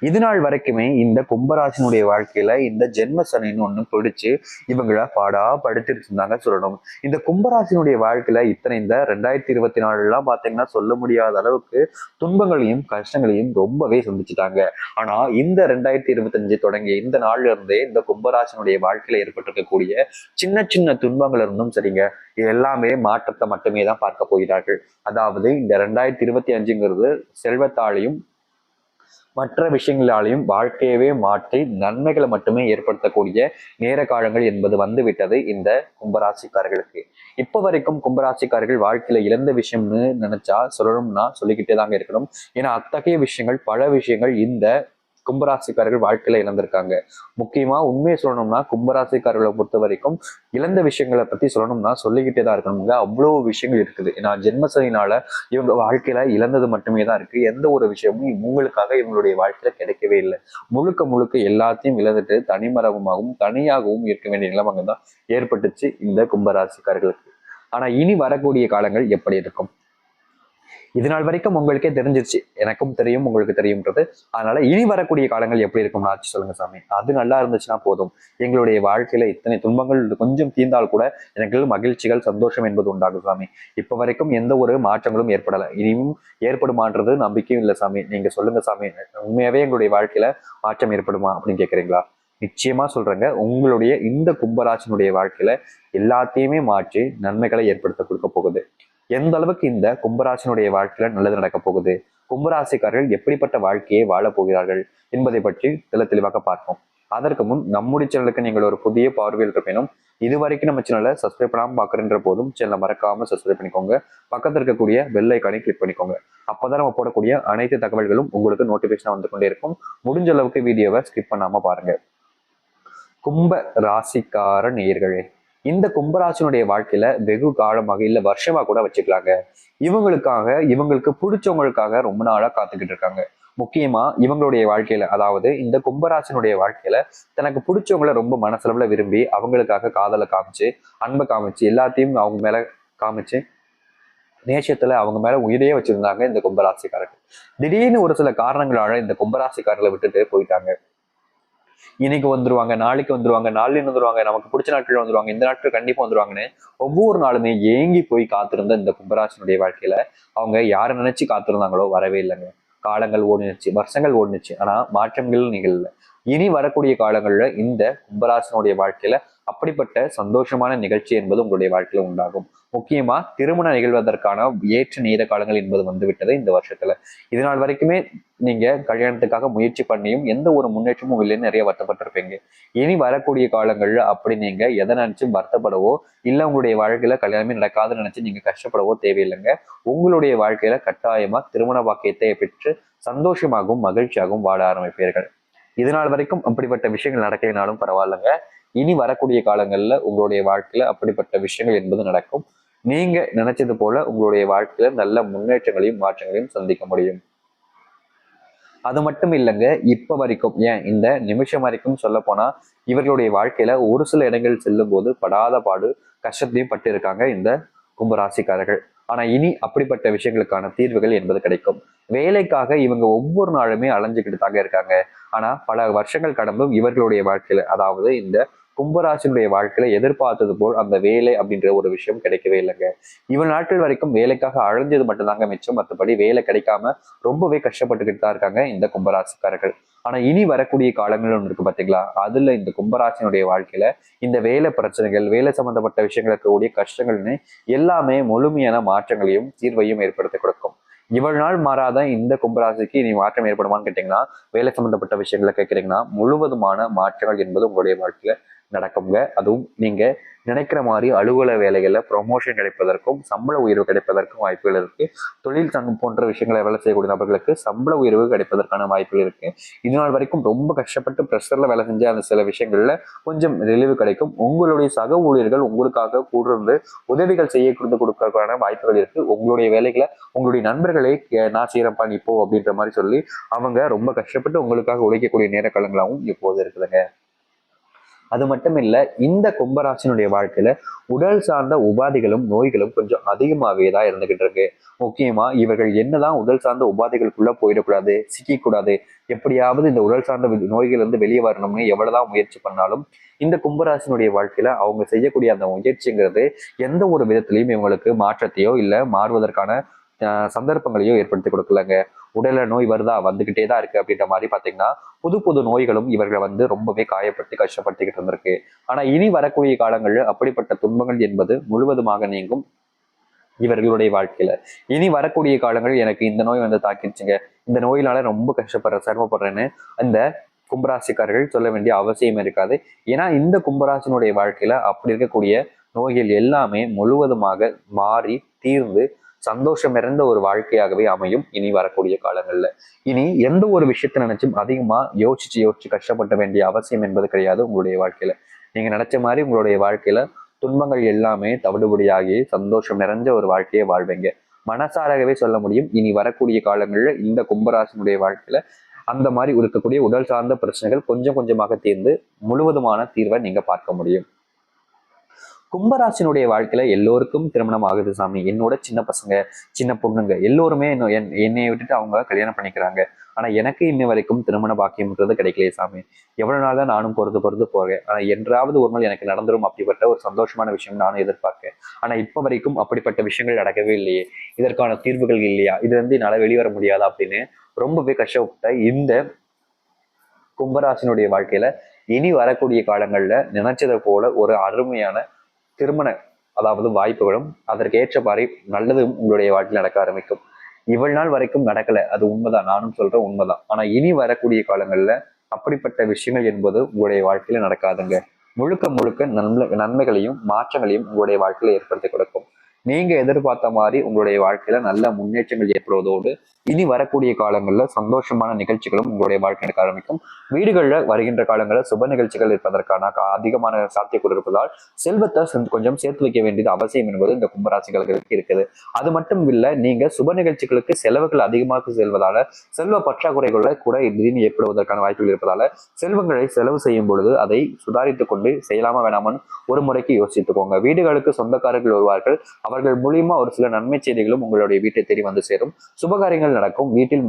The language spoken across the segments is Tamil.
இது நாள் வரைக்குமே இந்த கும்பராசினுடைய வாழ்க்கையில இந்த ஜென்ம சனின்னு ஒண்ணு பிடிச்சு இவங்கள பாடா படுத்திட்டு இருந்தாங்க சொல்லணும். இந்த கும்பராசினுடைய வாழ்க்கையில இந்த 2024 எல்லாம் பாத்தீங்கன்னா சொல்ல முடியாத அளவுக்கு துன்பங்களையும் கஷ்டங்களையும் ரொம்பவே சந்திச்சுட்டாங்க. ஆனா இந்த 2025 தொடங்கிய இந்த நாள்ல இருந்தே இந்த கும்பராசினுடைய வாழ்க்கையில ஏற்பட்டிருக்கக்கூடிய சின்ன சின்ன துன்பங்கள் இருந்தும் சரிங்க, இது எல்லாமே மாற்றத்தை மட்டுமே தான் பார்க்க போகிறார்கள். அதாவது இந்த 2025ங்கிறது செல்வத்தாலையும் மற்ற விஷயங்களாலையும் வாழ்க்கையவே மாற்றி நன்மைகளை மட்டுமே ஏற்படுத்தக்கூடிய நேர காலங்கள் என்பது வந்துவிட்டது இந்த கும்பராசிக்காரர்களுக்கு. இப்ப வரைக்கும் கும்பராசிக்காரர்கள் வாழ்க்கையில இழந்த விஷயம்னு நினைச்சா சொல்லணும்னா சொல்லிக்கிட்டே தாங்க இருக்கணும். ஏன்னா அத்தகைய விஷயங்கள் பல விஷயங்கள் இந்த கும்பராசிக்காரர்கள் வாழ்க்கையில இழந்திருக்காங்க. முக்கியமா உண்மையை சொல்லணும்னா கும்பராசிக்காரர்களை பொறுத்த வரைக்கும் இழந்த விஷயங்களை பத்தி சொல்லணும்னா சொல்லிக்கிட்டே தான் இருக்கணுங்க. அவ்வளவு விஷயங்கள் இருக்குது. ஏன்னா ஜென்மசனினால இவங்க வாழ்க்கையில இழந்தது மட்டுமே தான் இருக்கு. எந்த ஒரு விஷயமும் இவங்களுக்காக இவங்களுடைய வாழ்க்கையில கிடைக்கவே இல்லை. முழுக்க முழுக்க எல்லாத்தையும் இழந்துட்டு தனிமரமாகவும் தனியாகவும் இருக்க வேண்டிய நிலைமை தான் ஏற்பட்டுச்சு இந்த கும்பராசிக்காரர்களுக்கு. ஆனா இனி வரக்கூடிய காலங்கள் எப்படி இருக்கும்? இது நாள் வரைக்கும் உங்களுக்கே தெரிஞ்சிருச்சு, எனக்கும் தெரியும் உங்களுக்கு தெரியும்ன்றது. அதனால இனி வரக்கூடிய காலங்கள் எப்படி இருக்கும்னு ஆச்சு சொல்லுங்க சாமி. அது நல்லா இருந்துச்சுன்னா போதும். எங்களுடைய வாழ்க்கையில இத்தனை துன்பங்கள் கொஞ்சம் தீர்ந்தால் கூட எனக்கு மகிழ்ச்சிகள் சந்தோஷம் என்பது உண்டாகும் சாமி. இப்ப வரைக்கும் எந்த ஒரு மாற்றங்களும் ஏற்படலை, இனியும் ஏற்படுமான்றது நம்பிக்கையும் இல்லை சாமி. நீங்க சொல்லுங்க சாமி, உண்மையாவே எங்களுடைய வாழ்க்கையில மாற்றம் ஏற்படுமா அப்படின்னு கேட்குறீங்களா? நிச்சயமா சொல்றேங்க. உங்களுடைய இந்த கும்பராசினுடைய வாழ்க்கையில எல்லாத்தையுமே மாற்றி நன்மைகளை ஏற்படுத்த கொடுக்க போகுது. எந்த அளவுக்கு இந்த கும்பராசினுடைய வாழ்க்கையில நல்லது நடக்க போகுது, கும்பராசிக்காரர்கள் எப்படிப்பட்ட வாழ்க்கையை வாழ போகிறார்கள் என்பதை பற்றி தெளிவாக பார்ப்போம். அதற்கு முன் நம்முடைய சேனலுக்கு நீங்கள் ஒரு புதிய பார்வையில் இருப்பினும் இது வரைக்கும் நம்ம சேனலை சப்ஸ்கிரைப் பண்ணாமல் பார்க்குறன்ற போதும் சேனலை மறக்காம சப்ஸ்கிரைப் பண்ணிக்கோங்க. பக்கத்தில் இருக்கக்கூடிய பெல் ஐக்கானை கிளிக் பண்ணிக்கோங்க. அப்போதான் நம்ம போடக்கூடிய அனைத்து தகவல்களும் உங்களுக்கு நோட்டிபிகேஷன் வந்து கொண்டே இருக்கும். முடிஞ்ச அளவுக்கு வீடியோவை ஸ்கிப் பண்ணாம பாருங்க. கும்ப ராசிக்கார நேயர்களே, இந்த கும்பராசினுடைய வாழ்க்கையில வெகு காலமாக இல்ல வருஷமா கூட வச்சுக்கலாங்க, இவங்களுக்கு பிடிச்சவங்களுக்காக ரொம்ப நாளா காத்துக்கிட்டு இருக்காங்க. முக்கியமா இவங்களுடைய வாழ்க்கையில, அதாவது இந்த கும்பராசினுடைய வாழ்க்கையில தனக்கு பிடிச்சவங்கள ரொம்ப மனசளவுல விரும்பி அவங்களுக்காக காதலை காமிச்சு அன்பை காமிச்சு எல்லாத்தையும் அவங்க மேல காமிச்சு நேசத்துல அவங்க மேல உயிரையே வச்சிருந்தாங்க இந்த கும்பராசிக்காரர்கள். திடீர்னு ஒரு சில காரணங்களால இந்த கும்பராசிக்காரர்களை விட்டுட்டு போயிட்டாங்க. இன்னைக்கு வந்துருவாங்க, நாளைக்கு வந்துருவாங்க, நாளைக்கு வந்துருவாங்க, நமக்கு பிடிச்ச நாட்கள் வந்துருவாங்க, இந்த நாட்கள் கண்டிப்பா வந்துருவாங்கன்னு ஒவ்வொரு நாளுமே ஏங்கி போய் காத்திருந்த இந்த கும்பராசினுடைய வாழ்க்கையில அவங்க யாரை நினைச்சு காத்திருந்தாங்களோ வரவே இல்லைங்க. காலங்கள் ஓடினுச்சு, வருஷங்கள் ஓடினுச்சு, ஆனா மாற்றங்கள் நிகழல. இனி வரக்கூடிய காலங்கள்ல இந்த கும்பராசினுடைய வாழ்க்கையில அப்படிப்பட்ட சந்தோஷமான நிகழ்ச்சி என்பது உங்களுடைய வாழ்க்கையில உண்டாகும். முக்கியமா திருமண நிகழ்வதற்கான ஏற்ற நேர காலங்கள் என்பது வந்துவிட்டது இந்த வருஷத்துல. இதனால் வரைக்குமே நீங்க கல்யாணத்துக்காக முயற்சி பண்ணியும் எந்த ஒரு முன்னேற்றமும் இல்லைன்னு நிறைய வருத்தப்பட்டிருப்பீங்க. இனி வரக்கூடிய காலங்கள்ல அப்படி நீங்க எதை நினைச்சு வருத்தப்படவோ இல்ல உங்களுடைய வாழ்க்கையில கல்யாணமே நடக்காதுன்னு நினைச்சு நீங்க கஷ்டப்படவோ தேவையில்லைங்க. உங்களுடைய வாழ்க்கையில கட்டாயமா திருமண பாக்கியத்தை பெற்று சந்தோஷமாகவும் மகிழ்ச்சியாகவும் வாழ ஆரம்பிப்பீர்கள். இதனால் வரைக்கும் அப்படிப்பட்ட விஷயங்கள் நடக்கலைனாலும் பரவாயில்லைங்க. இனி வரக்கூடிய காலங்கள்ல உங்களுடைய வாழ்க்கையில அப்படிப்பட்ட விஷயங்கள் என்பது நடக்கும். நீங்க நினைச்சது போல உங்களுடைய வாழ்க்கையில நல்ல முன்னேற்றங்களையும் மாற்றங்களையும் சந்திக்க முடியும். அது மட்டும் இல்லைங்க, இப்ப வரைக்கும் ஏன் இந்த நிமிஷம் வரைக்கும் சொல்ல போனா இவர்களுடைய வாழ்க்கையில ஒரு சில இடங்கள் செல்லும் போது படாத பாடு கஷ்டத்தையும் பட்டு இருக்காங்க இந்த கும்பராசிக்காரர்கள். ஆனா இனி அப்படிப்பட்ட விஷயங்களுக்கான தீர்வுகள் என்பது கிடைக்கும். வேலைக்காக இவங்க ஒவ்வொரு நாளுமே அலைஞ்சுக்கிட்டு தாங்க இருக்காங்க. ஆனா பல வருஷங்கள் கடந்தும் இவர்களுடைய வாழ்க்கையில, அதாவது இந்த கும்பராசினுடைய வாழ்க்கையில எதிர்பார்த்தது போல் அந்த வேலை அப்படின்ற ஒரு விஷயம் கிடைக்கவே இல்லைங்க. இவன் நாட்கள் வரைக்கும் வேலைக்காக அழைஞ்சது மட்டும்தாங்க மிச்சம். மற்றபடி வேலை கிடைக்காம ரொம்பவே கஷ்டப்பட்டுக்கிட்டு தான் இருக்காங்க இந்த கும்பராசிக்காரர்கள். ஆனா இனி வரக்கூடிய காலங்கள் ஒன்று இருக்கு பாத்தீங்களா, அதுல இந்த கும்பராசினுடைய வாழ்க்கையில இந்த வேலை பிரச்சனைகள், வேலை சம்பந்தப்பட்ட விஷயங்களுக்கு கூடிய கஷ்டங்கள்னு எல்லாமே முழுமையான மாற்றங்களையும் தீர்வையும் ஏற்படுத்தி கொடுக்கும். இவ்வளவு நாள் மாறாத இந்த கும்பராசிக்கு இனி மாற்றம் ஏற்படுமான்னு கேட்டீங்கன்னா, வேலை சம்பந்தப்பட்ட விஷயங்களை கேட்குறீங்கன்னா முழுவதுமான மாற்றங்கள் என்பது உங்களுடைய வாழ்க்கையில நடக்குங்க. அதுவும் நீங்க நினைக்கிற மாதிரி அலுவலக வேலைகள்ல ப்ரொமோஷன் கிடைப்பதற்கும் சம்பள உயர்வு கிடைப்பதற்கும் வாய்ப்புகள் இருக்கு. தொழில் சங்கம் போன்ற விஷயங்களை வேலை செய்யக்கூடிய நபர்களுக்கு சம்பள உயர்வு கிடைப்பதற்கான வாய்ப்புகள் இருக்கு. இதனால் வரைக்கும் ரொம்ப கஷ்டப்பட்டு ப்ரெஷர்ல வேலை செஞ்ச அந்த சில விஷயங்கள்ல கொஞ்சம் ரிலீவு கிடைக்கும். உங்களுடைய சக ஊழியர்கள் உங்களுக்காக கூட இருந்து உதவிகள் செய்ய கொடுக்கறதுக்கான வாய்ப்புகள் இருக்கு. உங்களுடைய வேலைகளை உங்களுடைய நண்பர்களை நான் செய்யறப்பா நீ போ அப்படின்ற மாதிரி சொல்லி அவங்க ரொம்ப கஷ்டப்பட்டு உங்களுக்காக உழைக்கக்கூடிய நேர காலங்களாகவும் இப்போது இருக்குதுங்க. அது மட்டும் இல்ல, இந்த கும்பராசினுடைய வாழ்க்கையில உடல் சார்ந்த உபாதைகளும் நோய்களும் கொஞ்சம் அதிகமாகவே தான் இருந்துகிட்டு இருக்கு. முக்கியமா இவர்கள் என்னதான் உடல் சார்ந்த உபாதைகளுக்குள்ள போயிடக்கூடாது, சிக்கக்கூடாது, எப்படியாவது இந்த உடல் சார்ந்த நோய்கள் வந்து வெளியே வரணும்னு எவ்வளவுதான் முயற்சி பண்ணாலும் இந்த கும்பராசினுடைய வாழ்க்கையில அவங்க செய்யக்கூடிய அந்த முயற்சிங்கிறது எந்த ஒரு விதத்திலையும் இவங்களுக்கு மாற்றத்தையோ இல்ல மாறுவதற்கான சந்தர்ப்பங்களையோ ஏற்படுத்தி கொடுக்கலங்க. உடல்ல நோய் வருதா, வந்துகிட்டே தான் இருக்கு அப்படின்ற மாதிரி பாத்தீங்கன்னா புது புது நோய்களும் இவர்களை வந்து ரொம்பவே காயப்படுத்தி கஷ்டப்படுத்திக்கிட்டு இருந்திருக்கு. ஆனா இனி வரக்கூடிய காலங்கள்ல அப்படிப்பட்ட துன்பங்கள் என்பது முழுவதுமாக நீங்கும் இவர்களுடைய வாழ்க்கையில. இனி வரக்கூடிய காலங்களில் எனக்கு இந்த நோய் வந்து தாக்கிடுச்சுங்க, இந்த நோயினால ரொம்ப கஷ்டப்படுறேன், சிரமப்படுறேன்னு அந்த கும்பராசிக்காரர்கள் சொல்ல வேண்டிய அவசியம் இருக்காது. ஏன்னா இந்த கும்பராசினுடைய வாழ்க்கையில அப்படி இருக்கக்கூடிய நோய்கள் எல்லாமே முழுவதுமாக மாறி தீர்ந்து சந்தோஷம் நிறைந்த ஒரு வாழ்க்கையாகவே அமையும் இனி வரக்கூடிய காலங்கள்ல. இனி எந்த ஒரு விஷயத்த நினைச்சும் அதிகமா யோசிச்சு கஷ்டப்பட வேண்டிய அவசியம் என்பது கிடையாது உங்களுடைய வாழ்க்கையில. நீங்க நினைச்ச மாதிரி உங்களுடைய வாழ்க்கையில துன்பங்கள் எல்லாமே தவிடுபடியாகி சந்தோஷம் நிறைஞ்ச ஒரு வாழ்க்கையை வாழ்வீங்க. மனசாரகவே சொல்ல முடியும் இனி வரக்கூடிய காலங்கள்ல இந்த கும்பராசினுடைய வாழ்க்கையில அந்த மாதிரி இருக்கக்கூடிய உடல் சார்ந்த பிரச்சனைகள் கொஞ்சம் கொஞ்சமாக தீர்ந்து முழுவதுமான தீர்வை நீங்க பார்க்க முடியும். கும்பராசினுடைய வாழ்க்கையில எல்லோருக்கும் திருமணம் ஆகுது சாமி. என்னோட சின்ன பசங்க, சின்ன பொண்ணுங்க எல்லோருமே என்னைய விட்டுட்டு அவங்க கல்யாணம் பண்ணிக்கிறாங்க. ஆனா எனக்கு இன்ன வரைக்கும் திருமண பாக்கியம்ன்றது கிடைக்கலையே சாமி. எவ்வளவு நாள் தான் நானும் பொறுத்து போறேன். ஆனா என்றாவது ஒரு நாள் எனக்கு நடந்துரும் அப்படிப்பட்ட ஒரு சந்தோஷமான விஷயம் நானும் எதிர்பார்க்கேன். ஆனா இப்ப வரைக்கும் அப்படிப்பட்ட விஷயங்கள் நடக்கவே இல்லையே, இதற்கான தீர்வுகள் இல்லையா, இது வந்து என்னால வெளிவர முடியாதா அப்படின்னு ரொம்பவே கஷ்டப்பட்ட இந்த கும்பராசினுடைய வாழ்க்கையில இனி வரக்கூடிய காலங்கள்ல நினைச்சதை போல ஒரு அருமையான திருமண அதாவது வாய்ப்புகளும் அதற்கு ஏற்ற மாதிரி நல்லதும் உங்களுடைய வாழ்க்கையில் நடக்க ஆரம்பிக்கும். இவ்வளவு நாள் வரைக்கும் நடக்கல, அது உண்மைதான், நானும் சொல்றேன் உண்மைதான். ஆனா இனி வரக்கூடிய காலங்கள்ல அப்படிப்பட்ட விஷயங்கள் என்பது உங்களுடைய வாழ்க்கையில நடக்காதுங்க. முழுக்க முழுக்க நன்மைகளையும் மாற்றங்களையும் உங்களுடைய வாழ்க்கையில ஏற்படுத்தி கொடுக்கும். நீங்க எதிர்பார்த்த மாதிரி உங்களுடைய வாழ்க்கையில நல்ல முன்னேற்றங்கள் ஏற்படுவதோடு இனி வரக்கூடிய காலங்கள்ல சந்தோஷமான நிகழ்ச்சிகளும் உங்களுடைய வாழ்க்கை நடக்க ஆரம்பிக்கும். வீடுகள்ல வருகின்ற காலங்களில் சுப நிகழ்ச்சிகள் இருப்பதற்கான அதிகமான சாத்தியக்கூறு இருப்பதால் செல்வத்தை கொஞ்சம் சேர்த்து வைக்க வேண்டியது அவசியம் என்பது இந்த கும்பராசிகளுக்கு இருக்குது. அது மட்டும் இல்ல, நீங்க சுப நிகழ்ச்சிகளுக்கு செலவுகள் அதிகமாக செல்வதால செல்வ பற்றாக்குறைகளை கூட திடீர்னு ஏற்படுவதற்கான வாய்ப்புகள் இருப்பதால செல்வங்களை செலவு செய்யும் பொழுது அதை சுதாரித்துக் கொண்டு செய்யலாமா வேணாமன்னு ஒரு முறைக்கு யோசித்துக்கோங்க. வீடுகளுக்கு சொந்தக்காரர்கள் வருவார்கள், அவர்கள் மூலியமா ஒரு சில நன்மை செய்திகளும் உங்களுடைய வீட்டை தேடி வந்து சேரும். சுபகாரியங்கள் நடக்கும். வீட்டில்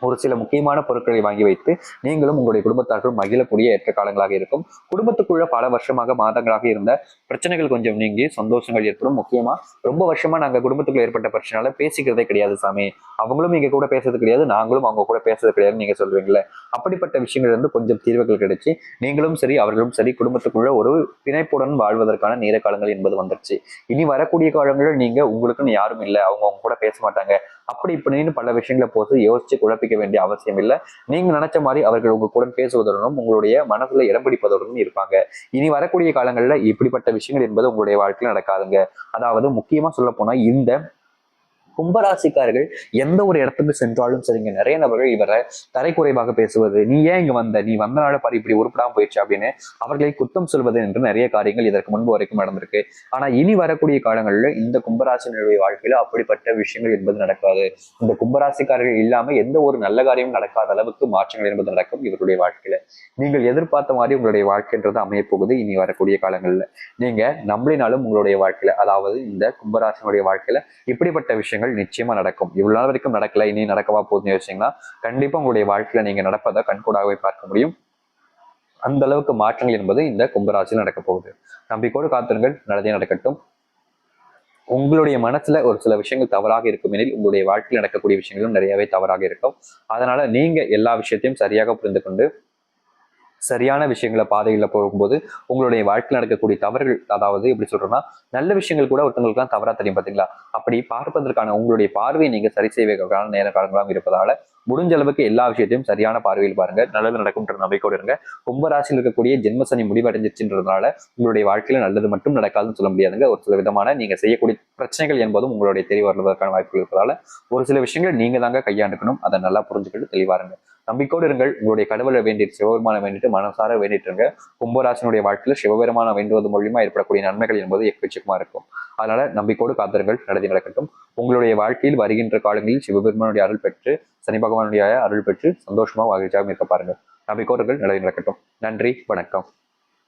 ஒரு சில முக்கியமான பொருட்களை வாங்கி வைத்து நீங்களும் உங்களுடைய குடும்பத்தார்கள் மகிழக்கூடிய ஏற்ற காலங்களாக இருக்கும். குடும்பத்துக்குள்ள பல வருஷமாக மாதங்களாக இருந்த பிரச்சனைகள் கொஞ்சம் நீங்கி சந்தோஷங்கள் ஏற்படும். முக்கியமா ரொம்ப வருஷமா நாங்க குடும்பத்துக்குள்ள ஏற்பட்ட பிரச்சனையால பேசிக்கிறதே கிடையாது சாமி, அவங்களும் எங்க கூட பேசுறது கிடையாது, நாங்களும் அவங்க கூட பேசுறது கிடையாது நீங்க சொல்றீங்களே, அப்படிப்பட்ட விஷயங்கள் இருந்து கொஞ்சம் தீர்வுகள் கிடைச்சு நீங்களும் சரி அவர்களும் சரி குடும்பத்துக்குள்ள ஒரு பிணைப்புடன் வாழ்வதற்கான நேர காலங்கள் என்பது வந்துருச்சு. இனி வரக்கூடிய காலங்களில் நீங்க உங்களுக்குன்னு யாரும் இல்லை, அவங்க கூட பேச மாட்டாங்க, அப்படி இப்படின்னு பல விஷயங்களை போது யோசிச்சு குழப்பிக்க வேண்டிய அவசியம் இல்லை. நீங்க நினைச்ச மாதிரி அவர்கள் உங்க கூட பேசுவதுடனும் உங்களுடைய மனசுல இடம் பிடிப்பதுடனும் இருப்பாங்க. இனி வரக்கூடிய காலங்கள்ல இப்படிப்பட்ட விஷயங்கள் என்பது உங்களுடைய வாழ்க்கையில் நடக்காதுங்க. அதாவது முக்கியமா சொல்ல போனா இந்த கும்பராசிக்காரர்கள் எந்த ஒரு இடத்துக்கு சென்றாலும் சரிங்க, நிறைய நபர்கள் இவரை தரைக்குறைவாக பேசுவது, நீ ஏன் இங்க வந்த, நீ வந்தனால பாரு இப்படி உருப்படாம போயிடுச்சு அப்படின்னு அவர்களை குத்தம் சொல்வது என்று நிறைய காரியங்கள் இதற்கு முன்பு வரைக்கும் நடந்திருக்கு. ஆனா இனி வரக்கூடிய காலங்களில் இந்த கும்பராசினுடைய வாழ்க்கையில அப்படிப்பட்ட விஷயங்கள் என்பது நடக்காது. இந்த கும்பராசிக்காரர்கள் இல்லாம எந்த ஒரு நல்ல காரியமும் நடக்காத அளவுக்கு மாற்றங்கள் என்பது நடக்கும் இவருடைய வாழ்க்கையில. நீங்கள் எதிர்பார்த்த மாதிரி உங்களுடைய வாழ்க்கைன்றது அமைய போகுது இனி வரக்கூடிய காலங்கள்ல. நீங்க நம்பளினாலும் உங்களுடைய வாழ்க்கையில, அதாவது இந்த கும்பராசினுடைய வாழ்க்கையில இப்படிப்பட்ட விஷயங்கள் நிச்சயமா நடக்கும். இவ்வளவு நாள் வரைக்கும் நடக்கல, இனி நடக்கவா போகுதுன்னு யோசிச்சீங்கன்னா கண்டிப்பா உங்களுடைய வாழ்க்கையில நீங்க நடப்பதை கண்கூடாகவே பார்க்க முடியும். அந்த அளவுக்கு மாற்றங்கள் என்பது இந்த கும்பராசியில் நடக்க போகுது. நம்பிக்கையோடு காத்திருங்கள், நல்லதே நடக்கட்டும். உங்களுடைய மனசுல ஒரு சில விஷயங்கள் தவறாக இருக்கும் எனில் உங்களுடைய வாழ்க்கையில் நடக்கக்கூடிய விஷயங்களும் நிறையவே தவறாக இருக்கும். அதனால நீங்க எல்லா விஷயத்தையும் சரியாக புரிந்து கொண்டு சரியான விஷயங்களை பாதையில போகும்போது உங்களுடைய வாழ்க்கையில் நடக்கக்கூடிய தவறுகள், அதாவது எப்படி சொல்றோம்னா நல்ல விஷயங்கள் கூட ஒருத்தவங்களுக்குலாம் தவறா தெரியும் பாத்தீங்களா, அப்படி பார்ப்பதற்கான உங்களுடைய பார்வையை நீங்க சரி செய்வதற்கான நேர காலங்களாக இருப்பதால முடிஞ்ச அளவுக்கு எல்லா விஷயத்தையும் சரியான பார்வையில் பாருங்க, நல்லது நடக்கும்ன்ற நம்பிக்கையோடு இருங்க. கும்பராசியில் இருக்கக்கூடிய ஜென்மசனி முடிவடைஞ்சிச்சுன்றதுனால உங்களுடைய வாழ்க்கையில நல்லது மட்டும் நடக்காதுன்னு சொல்ல முடியாதுங்க. ஒரு சில விதமான நீங்க செய்யக்கூடிய பிரச்சனைகள் என்பதும் உங்களுடைய தெளிவு வருவதற்கான வாய்ப்புகள் இருப்பதால ஒரு சில விஷயங்கள் நீங்க தாங்க கையாண்டுக்கணும். அதை நல்லா புரிஞ்சுக்கிட்டு தெளிவாருங்க. நம்பிக்கையோடு இருங்கள். உங்களுடைய கடவுளை வேண்டிட்டு சிவபெருமான வேண்டிட்டு மனசார வேண்டிட்டு இருங்க. கும்பராசினுடைய வாழ்க்கையில சிவபெருமான வேண்டுவது மூலியமா ஏற்படக்கூடிய நன்மைகள் என்பது எக்கச்சக்கமா இருக்கும். அதனால நம்பிக்கையோடு காத்திருங்கள், நடத்தி நடக்கட்டும். உங்களுடைய வாழ்க்கையில் வருகின்ற காலங்களில் சிவபெருமானுடைய அருள் பெற்று சனி பகவானுடைய அருள் பெற்று சந்தோஷமா மகிழ்ச்சியாக இருக்க பாருங்க. நம்பிக்கோர்கள் நல்லது நடக்கட்டும். நன்றி, வணக்கம்.